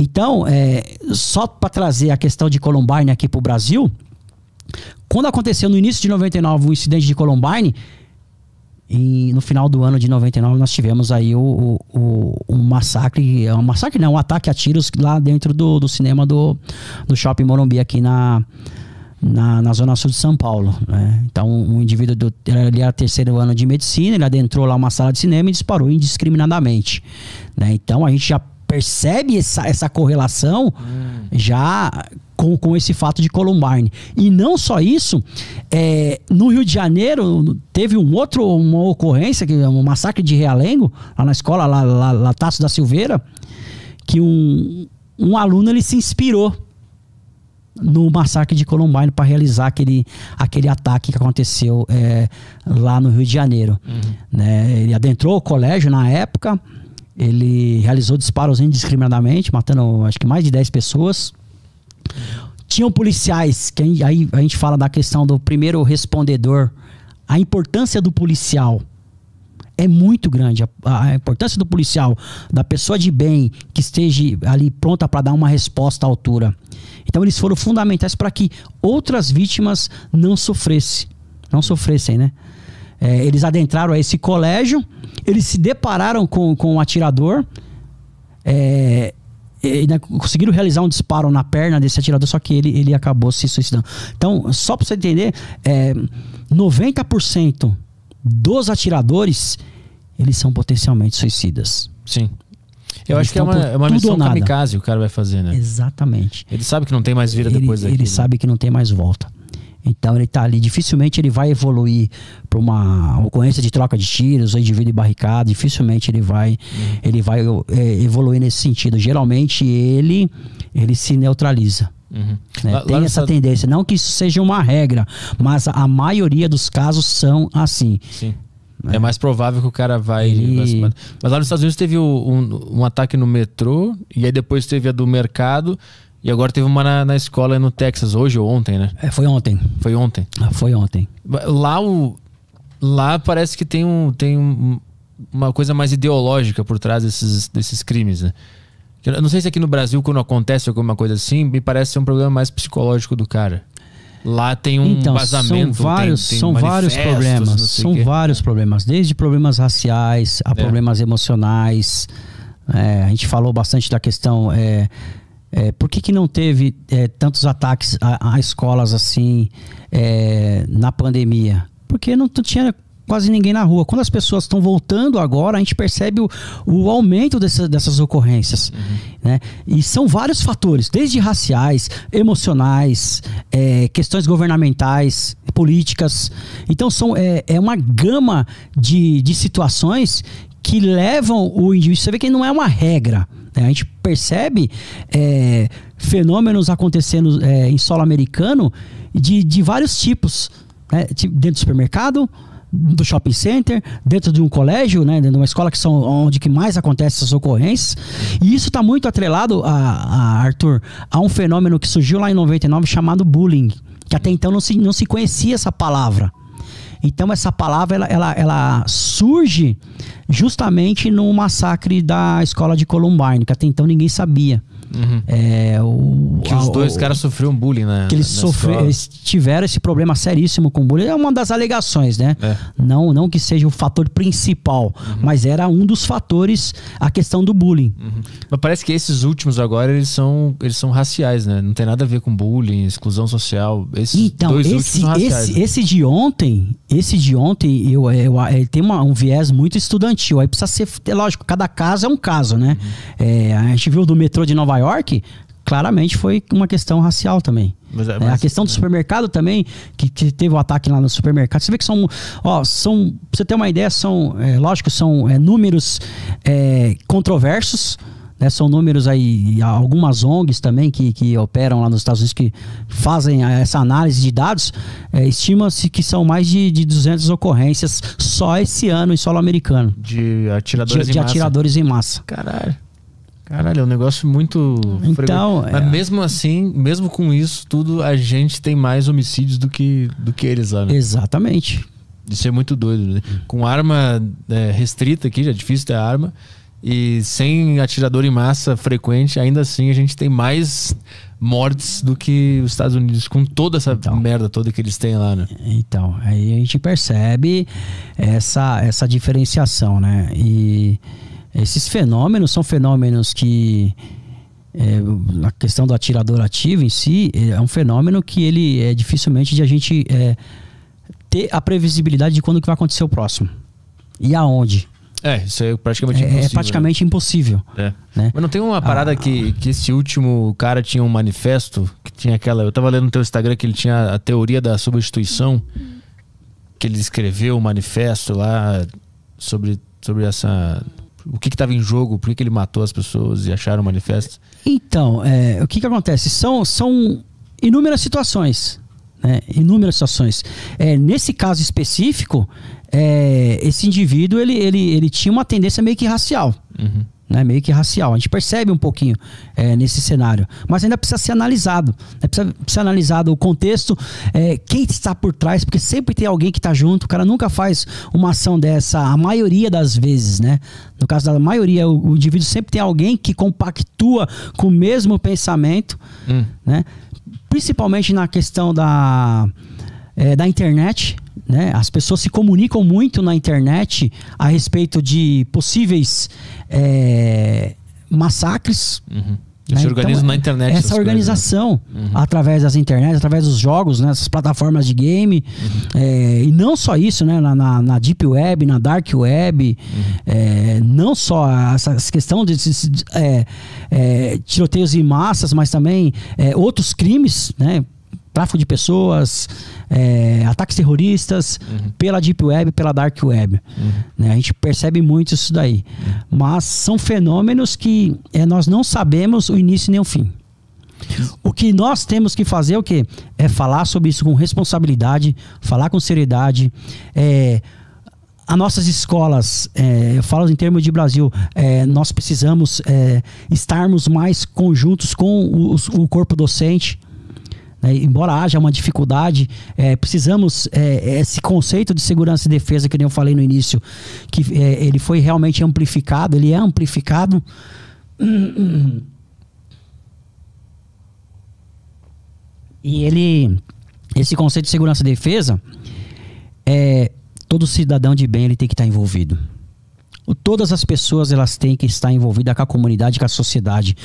Então, só para trazer a questão de Columbine aqui para o Brasil, quando aconteceu no início de 99 o incidente de Columbine, no final do ano de 99 nós tivemos aí um massacre, um ataque a tiros lá dentro do cinema do Shopping Morumbi aqui na Zona Sul de São Paulo, né? Então um indivíduo, ele era terceiro ano de medicina, ele adentrou lá uma sala de cinema e disparou indiscriminadamente, né? Então a gente já percebe essa correlação já com esse fato de Columbine. E não só isso, no Rio de Janeiro teve uma ocorrência, um massacre de Realengo, lá na escola, lá Tasso da Silveira, que um aluno ele se inspirou no massacre de Columbine para realizar aquele ataque que aconteceu lá no Rio de Janeiro. Né? Ele adentrou o colégio na época, ele realizou disparos indiscriminadamente, matando acho que mais de 10 pessoas. Tinham policiais, que aí a gente fala da questão do primeiro respondedor. A importância do policial é muito grande. A importância do policial, da pessoa de bem que esteja ali pronta para dar uma resposta à altura. Então eles foram fundamentais para que outras vítimas não sofressem, né? Eles adentraram a esse colégio, eles se depararam com um atirador, conseguiram realizar um disparo na perna desse atirador, só que ele acabou se suicidando. Então, só para você entender, 90% dos atiradores, eles são potencialmente suicidas. Sim. Eu acho que é uma missão kamikaze o cara vai fazer, né? Exatamente. Ele sabe que não tem mais vida depois daquilo. Ele sabe que não tem mais volta. Então ele tá ali, dificilmente ele vai evoluir para uma ocorrência de troca de tiros ou indivíduo barricado, dificilmente ele vai evoluir nesse sentido. Geralmente ele se neutraliza. Né? Tem essa tendência, não que isso seja uma regra, mas a maioria dos casos são assim. Sim. É mais provável que o cara vai... Mas lá nos Estados Unidos teve um ataque no metrô, e aí depois teve a do mercado, e agora teve uma na escola no Texas, hoje ou ontem, né? Foi ontem. Foi ontem? Foi ontem. Lá parece que tem uma coisa mais ideológica por trás desses crimes, né? Eu não sei se aqui no Brasil, quando acontece alguma coisa assim, me parece ser um problema mais psicológico do cara. Lá tem vazamento, são vários problemas. São vários problemas, desde problemas raciais a problemas emocionais. A gente falou bastante da questão... por que não teve tantos ataques a escolas assim na pandemia? Porque não tinha quase ninguém na rua. Quando as pessoas estão voltando agora, a gente percebe o aumento dessas ocorrências. Né? E são vários fatores, desde raciais, emocionais, questões governamentais, políticas. Então é uma gama de situações que levam o indivíduo... Você vê que não é uma regra. A gente percebe fenômenos acontecendo em solo americano de vários tipos, né? Dentro do supermercado, do shopping center, dentro de um colégio, né? Dentro de uma escola, que são onde que mais acontecem essas ocorrências. E isso está muito atrelado, Arthur, a um fenômeno que surgiu lá em 99 chamado bullying, que até então não se conhecia essa palavra. Então essa palavra ela surge justamente no massacre da escola de Columbine, que até então ninguém sabia. Que os dois caras sofreram bullying, né? Que eles tiveram esse problema seríssimo com bullying. É uma das alegações, né? Não que seja o fator principal, mas era um dos fatores, a questão do bullying. Mas parece que esses últimos agora, eles são raciais, né? Não tem nada a ver com bullying, exclusão social. Então, últimos são raciais. Esse de ontem, ele tem um viés muito estudantil. Aí precisa ser, lógico, cada caso é um caso, né? A gente viu do metrô de Nova York, claramente foi uma questão racial também. A questão do supermercado também, que teve o ataque lá no supermercado. Você vê que pra você ter uma ideia, são números controversos, né? São números aí, algumas ONGs também que operam lá nos Estados Unidos, que fazem essa análise de dados, estima-se que são mais de 200 ocorrências só esse ano em solo americano. De atiradores em massa. Caralho, é um negócio muito... Então... Mas mesmo assim, mesmo com isso tudo, a gente tem mais homicídios do que eles lá, né? Exatamente. Isso é muito doido, né? Com arma restrita aqui, já é difícil ter arma. E sem atirador em massa frequente, ainda assim a gente tem mais mortes do que os Estados Unidos, com toda essa merda toda que eles têm lá, né? Então, aí a gente percebe essa diferenciação, né? E esses fenômenos são fenômenos que... a questão do atirador ativo em si é um fenômeno que ele é dificilmente de a gente ter a previsibilidade de quando que vai acontecer o próximo. E aonde. Isso é praticamente impossível. É praticamente impossível. Né? Mas não tem uma parada que esse último cara tinha um manifesto, que tinha aquela... Eu tava lendo no teu Instagram que ele tinha a teoria da substituição, que ele escreveu um manifesto lá sobre essa... O que estava em jogo, por que ele matou as pessoas e acharam o manifesto? Então, o que acontece? São inúmeras situações. Né? Inúmeras situações. Nesse caso específico, esse indivíduo ele tinha uma tendência meio que racial. Uhum. Né? Meio que racial. A gente percebe um pouquinho nesse cenário. Mas ainda precisa ser analisado. Né? Precisa ser analisado o contexto, quem está por trás, porque sempre tem alguém que está junto. O cara nunca faz uma ação dessa, a maioria das vezes, né? No caso da maioria, o indivíduo sempre tem alguém que compactua com o mesmo pensamento, né? Principalmente na questão da internet, né? As pessoas se comunicam muito na internet a respeito de possíveis massacres. Uhum. Se organizam na internet. Essa organização, através das internet, através dos jogos, né, essas plataformas de game, e não só isso, né, na Deep Web, na Dark Web, não só essa questão de tiroteios em massas, mas também outros crimes, né, tráfico de pessoas, ataques terroristas, pela Deep Web, pela Dark Web. Né? A gente percebe muito isso daí. Mas são fenômenos que nós não sabemos o início nem o fim. O que nós temos que fazer é o quê? É falar sobre isso com responsabilidade, falar com seriedade. As nossas escolas, eu falo em termos de Brasil, nós precisamos estarmos mais conjuntos com o corpo docente. Embora haja uma dificuldade, precisamos esse conceito de segurança e defesa que eu falei no início, que ele foi realmente amplificado, ele é amplificado. E esse conceito de segurança e defesa, todo cidadão de bem ele tem que estar envolvido. Todas as pessoas elas têm que estar envolvidas com a comunidade, com a sociedade.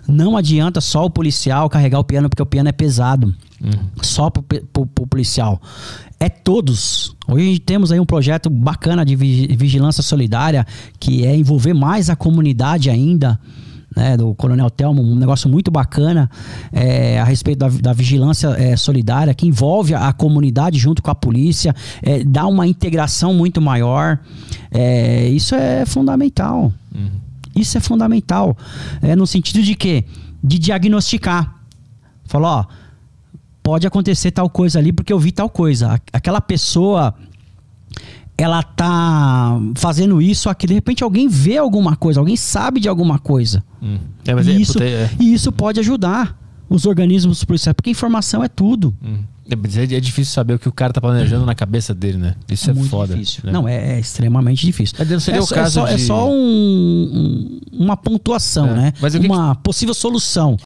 Não adianta só o policial carregar o piano, porque o piano é pesado. Só pro policial. Todos. Hoje temos aí um projeto bacana de vigilância solidária, que é envolver mais a comunidade ainda, né, do Coronel Telmo, um negócio muito bacana a respeito da vigilância solidária, que envolve a comunidade junto com a polícia, dá uma integração muito maior. Isso é fundamental. Isso é fundamental. No sentido de quê? De diagnosticar. Falou, pode acontecer tal coisa ali porque eu vi tal coisa. Aquela pessoa, ela tá fazendo isso aqui, de repente alguém vê alguma coisa, alguém sabe de alguma coisa. E isso pode ajudar os organismos policiais, porque informação é tudo. É difícil saber o que o cara tá planejando na cabeça dele, né? Isso é muito foda. Difícil. Né? Não, é extremamente difícil. Mas não seria o caso é só uma pontuação, né? Mas uma possível solução.